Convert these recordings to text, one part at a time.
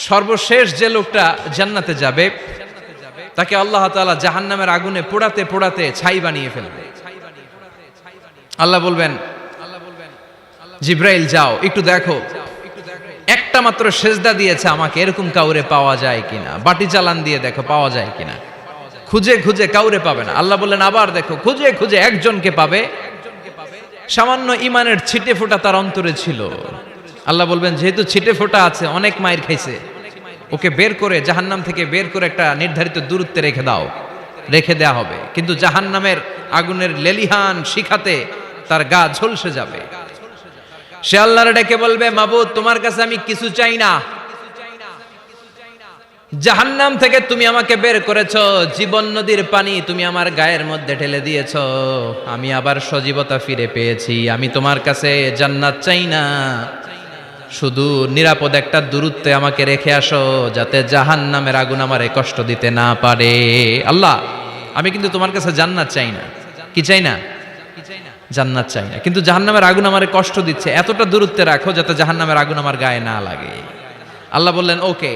সর্বশেষ যে লোকটা জান্নাতে যাবে তাকে আল্লাহ তাআলা জাহান্নামের আগুনে পোড়াতে পোড়াতে ছাই বানিয়ে ফেলবে। আল্লাহ বলবেন, জিব্রাইল যাও একটু দেখো, একটা মাত্র সেজদা দিয়েছে আমাকে, এরকম কাউরে পাওয়া যায় কিনা। বাটি চালান দিয়ে দেখো পাওয়া যায় কিনা। খুঁজে খুঁজে কাউরে পাবে না। আল্লাহ বললেন আবার দেখো, খুঁজে খুঁজে একজনকে পাবে, সামান্য ইমানের ছিটে ফোঁটা তার অন্তরে ছিল। আল্লাহ বলবেন যেহেতু ছিটে ফোঁটা আছে, অনেক মায়ের খাইছে, ওকে বের করে জাহান্নাম থেকে বের করে একটা নির্ধারিত দূরত্বে রেখে দাও। রেখে দেয়া হবে, কিন্তু জাহান্নামের আগুনের লেলিহান শিখাতে তার গা ঝলসে যাবে। সে আল্লাহর ডেকে বলবে, মাবুদ তোমার কাছে আমি কিছু চাই না, জাহান্নাম থেকে তুমি আমাকে বের করেছো, জীবন নদীর পানি তুমি আমার গায়ের মধ্যে ঢেলে দিয়েছো, আমি আবার সজীবতা ফিরে পেয়েছি। আমি তোমার কাছে জান্নাত চাই না, শুধু নিরাপদ একটা দূরত্বে আমাকে রেখে আসো, যাতে জাহান্নামের আগুন আমারে কষ্ট দিতে না পারে। আল্লাহ আমি কিন্তু তোমার কাছে জান্নাত চাই না। কি চাই না? জান্নাত চাই না, কিন্তু জাহান্নামের আগুন আমারে কষ্ট দিচ্ছে, এতটা দূরত্বে রাখো যাতে জাহান্নামের আগুন আমার গায়ে না লাগে। আল্লাহ বললেন ওকে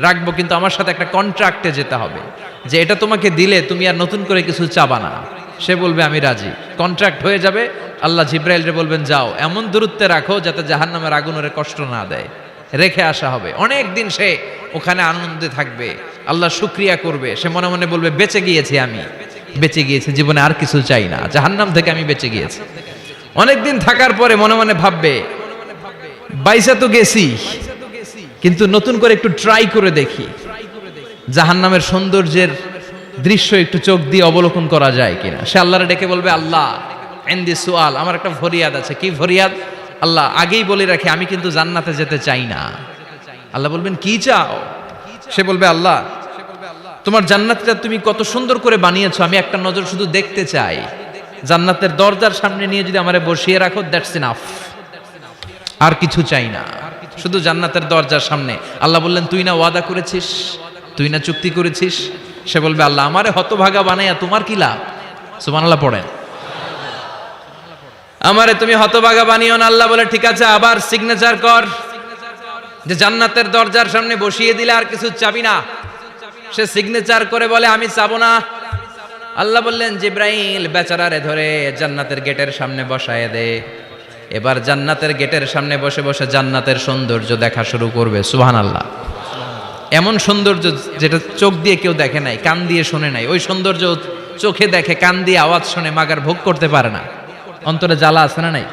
রাখবো, কিন্তু আমার সাথে একটা কন্ট্রাক্টে যেতে হবে, যে এটা তোমাকে দিলে তুমি আর নতুন করে কিছু চাবা না। সে বলবে আমি রাজি, কন্ট্রাক্ট হয়ে যাবে। আল্লাহ জিব্রাইলরে বলবেন যাও এমন দূরত্বে রাখো যাতে জাহান্নামের আগুন ওরে কষ্ট না দেয়। রেখে আসা হবে, অনেক দিন সে ওখানে আনন্দে থাকবে, আল্লাহ শুকরিয়া করবে। সে মনে মনে বলবে বেঁচে গিয়েছি, আমি বেঁচে গিয়েছি, জীবনে আর কিছু চাই না, জাহান্নাম থেকে আমি বেঁচে গিয়েছি। অনেকদিন থাকার পরে মনে মনে ভাববে বাইসা তো গেছি, কিন্তু নতুন করে একটু ট্রাই করে দেখি, জাহান্নামের সৌন্দর্যের দৃশ্য একটু চোখ দিয়ে অবলোকন করা যায় কিনা। সে আল্লাহরে ডেকে বলবে আল্লাহ ইনদি সুআল, আমার একটা ফরিয়াদ আছে। কি ফরিয়াদ? আল্লাহ আগেই বলে রাখি আমি কিন্তু জান্নাতে যেতে চাই না। আল্লাহ বলবেন কি চাও? সে বলবে আল্লাহ তোমার জান্নাতটা তুমি কত সুন্দর করে বানিয়েছো, আমি একটা নজর শুধু দেখতে চাই। জান্নাতের দরজার সামনে নিয়ে যদি আমারে বসিয়ে রাখো, দ্যাটস ইনাফ, আর কিছু চাই না, শুধু জান্নাতের দরজার সামনে। আল্লাহ বললেন তুই না ওয়াদা করেছিস, তুই না চুক্তি করেছিস। সে বলবে আল্লাহ আমারে হতভাগা বানাইয়া তোমার কি লাভ? সুবহানাল্লাহ পড়েন। আমারে তুমি হতভাগা বানিও না। আল্লাহ বলে ঠিক আছে, আবার সিগনেচার কর যে জান্নাতের দরজার সামনে বসিয়ে দিলে আর কিছু চাবি না। সে সিগনেচার করে বলে আমি চাবো না। আল্লাহ বললেন জিব্রাইল বেচারারে ধরে জান্নাতের গেটের সামনে বসায় দে। এবার জান্নাতের গেটের সামনে বসে বসে জান্নাতের সৌন্দর্য দেখা শুরু করবে। সুবহানাল্লাহ। এমন সৌন্দর্য যেটা চোখ দিয়ে কেউ দেখে নাই, কান দিয়ে শোনে নাই। ওই সৌন্দর্য চোখে দেখে, কান দিয়ে আওয়াজ শুনে, মাগার ভোগ করতে পারে না। অন্তরে জ্বালা আছে না নাই?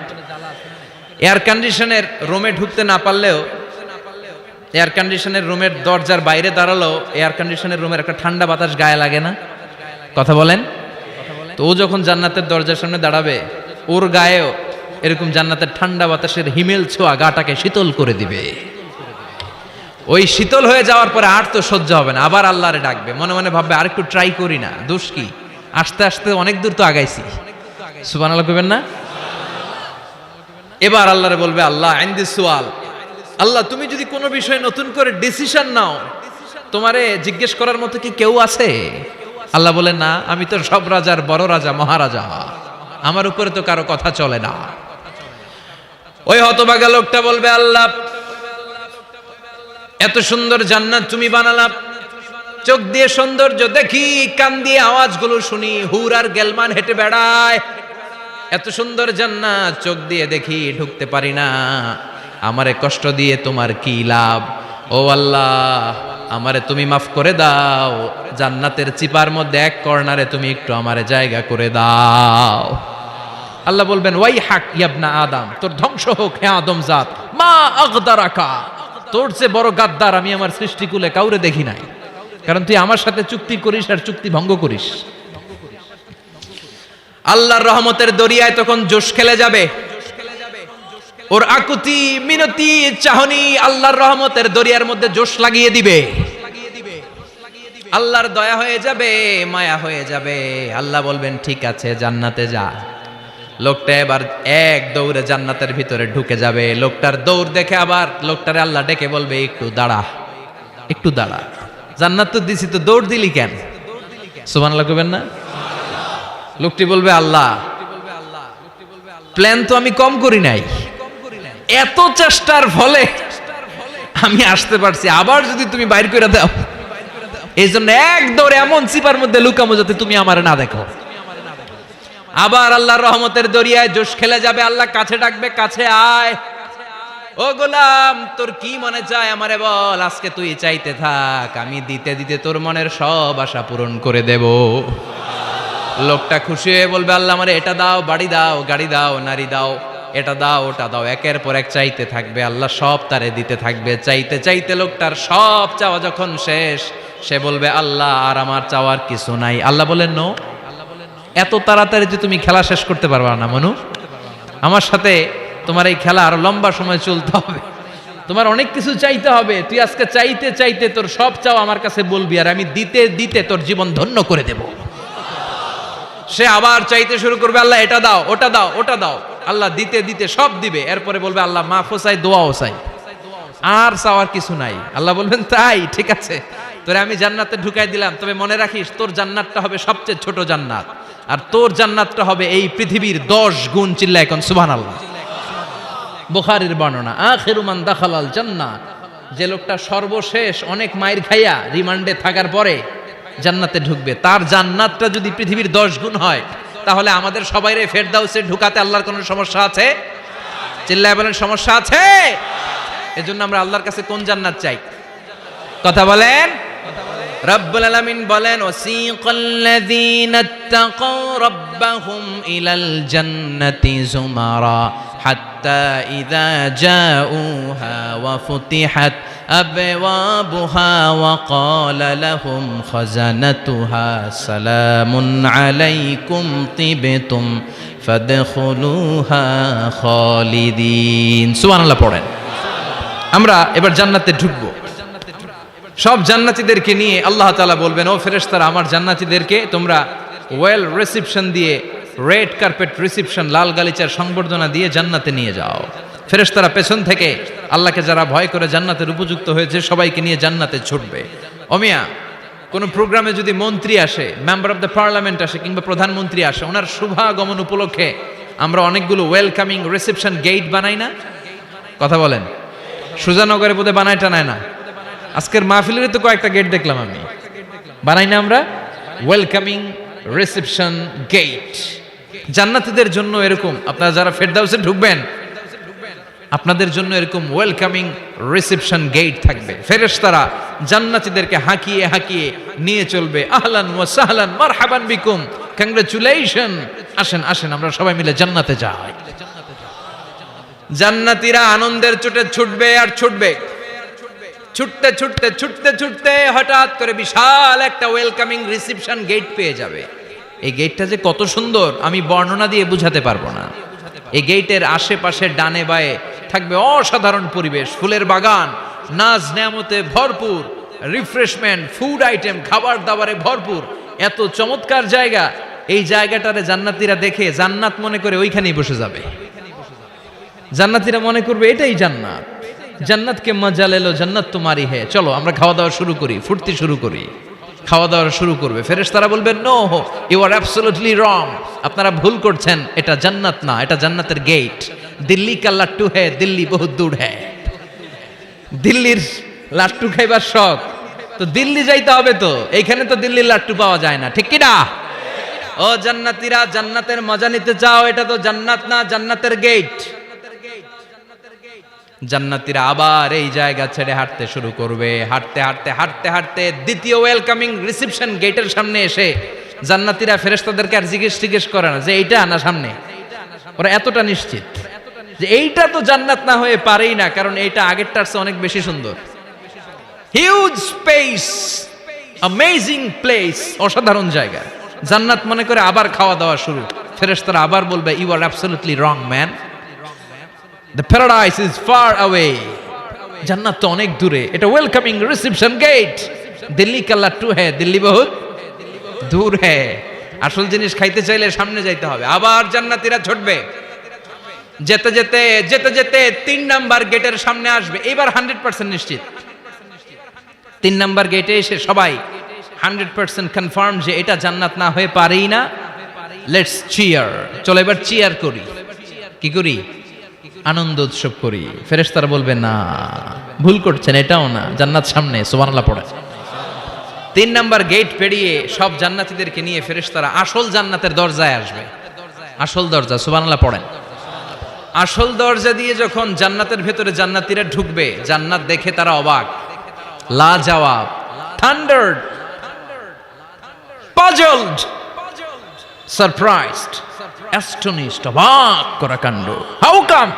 এয়ার কন্ডিশনের রুমে ঢুকতে না পারলেও, এয়ার কন্ডিশনের রুমের দরজার বাইরে দাঁড়ালো, এয়ার কন্ডিশনের রুমের একটা ঠান্ডা বাতাস গায়ে লাগে না? কথা বলেন তো। ও যখন জান্নাতের দরজার সামনে দাঁড়াবে, ওর গায়েও এরকম জান্নাতের ঠান্ডা বাতাসের হিমেল ছোঁয়া গাটাকে শীতল করে দিবে। ওই শীতল হয়ে যাওয়ার পরে আর তো সহ্য হবে না, আবার আল্লাহরে ডাকবে। মনে মনে ভাববে আর একটু ট্রাই করি না, দোষ কি, আস্তে আস্তে অনেক দূর তো আগাইছি। সুবহানাল্লাহ কইবেন না? এবার আল্লাহরে বলবে আল্লাহ ইনদি সুআল, আল্লাহ তুমি যদি কোনো বিষয়ে নতুন করে ডিসিশন নাও, তোমারে জিজ্ঞেস করার মতো কি কেউ আছে? আল্লাহ বলে না, আমি তো সব রাজার বড় রাজা, মহারাজা, আমার উপরে তো কারো কথা চলে না। ওই হতভাগা লোকটা বলবে আল্লাহ এত সুন্দর জান্নাত তুমি বানালা, চোখ দিয়ে সৌন্দর্য দেখি, কান দিয়ে আওয়াজগুলো শুনি, হুর আর গেলমান হেঁটে বেড়ায়, এত সুন্দর জান্নাত চোখ দিয়ে দেখি, ঢুকতে পারি না, আমারে কষ্ট দিয়ে তোমার কি লাভ? ও আল্লাহ আমারে তুমি মাফ করে দাও, জান্নাতের চিপার মধ্যে এক কর্নারে তুমি একটু আমারে জায়গা করে দাও। আল্লাহ বলবেন ওয়াই হাক ইয়াবনা আদম, তোর ধ্বংস হোক হে আদম জাত, মা আগদারাকা, তোর চেয়ে বড় গাদ্দার আমি আমার সৃষ্টিকুলে কাউরে দেখি নাই, কারণ তুই আমার সাথে চুক্তি করিস আর চুক্তি ভঙ্গ করিস। আল্লাহর রহমতের দরিয়ায় তখন জোশ খেলে যাবে, ওর আকুতি মিনতি চাহনি আল্লাহর রহমতের দরিয়ার মধ্যে জোশ লাগিয়ে দিবে। আল্লাহর দয়া হয়ে যাবে, মায়া হয়ে যাবে। আল্লাহ বলবেন ঠিক আছে জান্নাতে যা। লোকটা এবার এক দৌড়ে জান্নাতের ভিতরে ঢুকে যাবে। লোকটার দৌড় দেখে আবার লোকটারে আল্লাহ ডেকে বলবে একটু দাঁড়া, একটু দাঁড়া, জান্নাত তো দিছি, তো দৌড় দিলি কেন? সুবহানাল্লাহ কইবেন না? লোকটি বলবে আল্লাহ প্ল্যান তো আমি কম করি নাই, এত চেষ্টার ফলে আমি আসতে পারছি, আবার যদি তুমি বাইর করে দাও, এই জন্য এক দৌড়ে এমন চিপার মধ্যে লুকামো যাতে তুমি আমার না দেখো। আবার আল্লাহর রহমতের দরিয়ায় জোশ খেলে যাবে, আল্লাহ কাছে ডাকবে, কাছে আয়, ও গোলাম তোর কি মনে চায় আমারে বল, আজকে তুই চাইতে থাক, আমি দিতে দিতে তোর মনের সব আশা পূরণ করে দেব। লোকটা খুশি হয়ে বলবে, আল্লাহ আমারে এটা দাও, বাড়ি দাও, গাড়ি দাও, নারী দাও, এটা দাও, ওটা দাও, একের পর এক চাইতে থাকবে, আল্লাহ সব তারে দিতে থাকবে। চাইতে চাইতে লোকটার সব চাওয়া যখন শেষ, সে বলবে, আল্লাহ আর আমার চাওয়ার কিছু নাই। আল্লাহ বলেন, নো, এত তাড়াতাড়ি যে তুমি খেলা শেষ করতে পারবা না মনু, আমার সাথে তোমার এই খেলা আরো লম্বা সময় চলতে হবে, তোমার অনেক কিছু চাইতে হবে। তুই আজকে চাইতে চাইতে তোর সব চাও আমার কাছে বলবি, আর আমি দিতে দিতে তোর জীবন ধন্য করে দেব। সে আবার চাইতে শুরু করবে, আল্লাহ এটা দাও, ওটা দাও, ওটা দাও, আল্লাহ দিতে দিতে সব দিবে। এরপরে বলবে, আল্লাহ মাফও চাই, দোয়াও চাই, আর চাওয়ার কিছু নাই। আল্লাহ বলবেন, তাই ঠিক আছে, তোরে আমি জান্নাতে ঢুকাই দিলাম, তবে মনে রাখিস তোর জান্নাতটা হবে সবচেয়ে ছোট জান্নাত, আর তোর জান্নাতটা হবে এই পৃথিবীর 10 গুণ। চিল্লায় এখন সুবহানাল্লাহ। বুখারীর বর্ণনা, আখিরু মান দাখালাল জান্নাহ, যে লোকটা সর্বশেষ অনেক মাইর খাইয়া রিমান্ডে থাকার পরে জান্নাতে ঢুকবে, তার জান্নাতটা যদি পৃথিবীর 10 গুণ হয়, তাহলে আমাদের সবাইরে ফেরদাউসে ঢুকাতে আল্লাহর কোনো সমস্যা আছে? চিল্লায় বলেন, সমস্যা আছে? এজন্য আমরা আল্লাহর কাছে কোন জান্নাত চাই? কথা বলেন। রব্বুল আলামিন বলেন, ওয়াসিকাল্লাযীনা ইত্তাকাউ রাব্বাহুম ইলাল জান্নাতি যুমারা হাত্তা ইযা জাউহা ওয়া ফুতিহাত আবওয়াবুহা ওয়া ক্বালা লাহুম খাজানাতুহা সালামুন আলাইকুম তিবতুম ফাদখুলুহা খালিদিন। সুবহানাল্লাহ পড়েন। আমরা এবার জান্নাতে ঢুকবো। সব জান্নাতীদেরকে নিয়ে আল্লাহ তাআলা বলবেন, ও ফেরেশতারা, আমার জান্নাতীদেরকে তোমরা ওয়েল রিসেপশন দিয়ে, রেড কার্পেট রিসেপশন, লাল গালিচার সংবর্ধনা দিয়ে জান্নাতে নিয়ে যাও। ফেরেশতারা পেছন থেকে আল্লাহকে যারা ভয় করে জান্নাতের উপযুক্ত হয়েছে সবাইকে নিয়ে জান্নাতে ছুটবে। ওমিয়া, কোনো প্রোগ্রামে যদি মন্ত্রী আসে, মেম্বার অফ দ্য পার্লামেন্ট আসে, কিংবা প্রধানমন্ত্রী আসে, ওনার শুভাগমন উপলক্ষে আমরা অনেকগুলো ওয়েলকামিং রিসেপশন গেট বানাই না? কথা বলেন। সুজানগরে বোধহয় বানায় টানায় না? আজকের মাহফিলের তো কয়েকটা গেট দেখলাম আমি, বানাই না আমরা? Welcoming reception gate. জান্নাতীদের জন্য এরকম, আপনারা যারা ফেরদাউসে ঢুকবেন আপনাদের জন্য এরকম ওয়েলকামিং রিসেপশন গেট থাকবে। ফেরেশতারা জান্নাতীদেরকে হাঁকিয়ে হাঁকিয়ে নিয়ে চলবে, আহলান ওয়া সাহলান মারহাবান বিকুম, কংগ্রাচুলেশন, আসেন আসেন আমরা সবাই মিলে জান্নাতে যাই। জান্নাতীরা আনন্দের চোটে ছুটবে আর ছুটবে, ছুটতে ছুটতে ছুটতে ছুটতে হঠাৎ করে বিশাল একটা ওয়েলকামিং রিসেপশন গেট পেয়ে যাবে। এই গেটটা যে কত সুন্দর আমি বর্ণনা দিয়ে বুঝাতে পারবো না। এই গেটের আশেপাশে ডানে বায়ে থাকবে অসাধারণ পরিবেশ, ফুলের বাগান, নাজ নেয়ামতে ভরপুর, রিফ্রেশমেন্ট, ফুড আইটেম, খাবার দাবারে ভরপুর, এত চমৎকার জায়গা। এই জায়গাটারে জান্নাতীরা দেখে জান্নাত মনে করে ওইখানেই বসে যাবে। জান্নাতীরা মনে করবে এটাই জান্নাত, জান্নাতকে মজা লেলো, জান্নাত তোমারই হে, চলো আমরা খাওয়া দাওয়া শুরু করি, ফুর্তি শুরু করি। খাওয়া দাওয়া শুরু করবে। ফেরেশতারা বলবেন, no, you are absolutely wrong, আপনারা ভুল করছেন, এটা জান্নাত না, এটা জান্নাতের গেট। দিল্লি কা লাট্টু হে, দিল্লি বহুত দূর হে। দিল্লির লাট্টু খাইবার শখ, তো দিল্লি যাইতে হবে, তো এইখানে তো দিল্লির লাট্টু পাওয়া যায় না, ঠিক কি না? ও জান্নাতীরা, জান্নাতের মজা নিতে চাও? এটা তো জান্নাত না, জান্নাতের গেট। জান্নাতীরা আবার এই জায়গা ছেড়ে হাঁটতে শুরু করবে। হাঁটতে হাঁটতে হাঁটতে হাঁটতে দ্বিতীয় ওয়েলকামিং রিসেপশন গেটের সামনে এসে জান্নাতীরা ফেরেশতাদেরকে আর জিজ্ঞেস করে না যে এইটা না সামনে, ওরা এতটা নিশ্চিত যে এইটা তো জান্নাত না হয়ে পারেই না, কারণ এইটা আগেরটার চেয়ে অনেক বেশি সুন্দর। হিউজ স্পেস, অ্যামেজিং প্লেস, অসাধারণ জায়গা। জান্নাত মনে করে আবার খাওয়া দাওয়া শুরু। ফেরেশতারা আবার বলবে, you are absolutely wrong man, the paradise is far away, জান্নাত তো অনেক দূরে, এটা ওয়েলকামিং রিসেপশন গেট। দিল্লি কা লাট্টু হে, দিল্লি বহুত দূর হে। আসল জিনিস খাইতে চাইলে সামনে যাইতে হবে। আবার জান্নাতীরা ছুটবে, যেতে যেতে যেতে যেতে 3 নাম্বার গেটের সামনে আসবে। এবার 100% নিশ্চিত। 3 নাম্বার গেটে এসে সবাই 100% কনফার্ম যে এটা জান্নাত না হয়ে পারেই না। লেটস চিয়ার, চলো এবার চিয়ার করি। কি করি? আনন্দ উৎসব করি, ফেরেশতারা বলবে না, ভুল করছেন, এটাও না, জান্নাত সামনে, সুবহানাল্লাহ পড়ে। 3 নাম্বার গেট পেরিয়ে সব জান্নাতীদেরকে নিয়ে ফেরেশতারা আসল জান্নাতের দরজায় আসবে। আসল দরজা, সুবহানাল্লাহ পড়েন। আসল দরজা দিয়ে যখন জান্নাতের ভেতরে জান্নাতীরা ঢুকবে, জান্নাত দেখে তারা অবাক, লাজবাব, থান্ডার্ড, পাজলড, সারপ্রাইজড, অ্যাস্টনিশড, অবাক করা কাণ্ড। How come,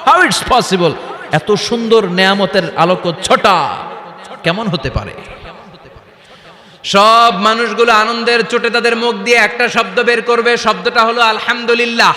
how it's possible, এত সুন্দর নেয়ামতের আলোকচ্ছটা কেমন হতে পারে? সব মানুষগুলো আনন্দের চোটে তাদের মুখ দিয়ে একটা শব্দ বের করবে, শব্দটা হলো আলহামদুলিল্লাহ।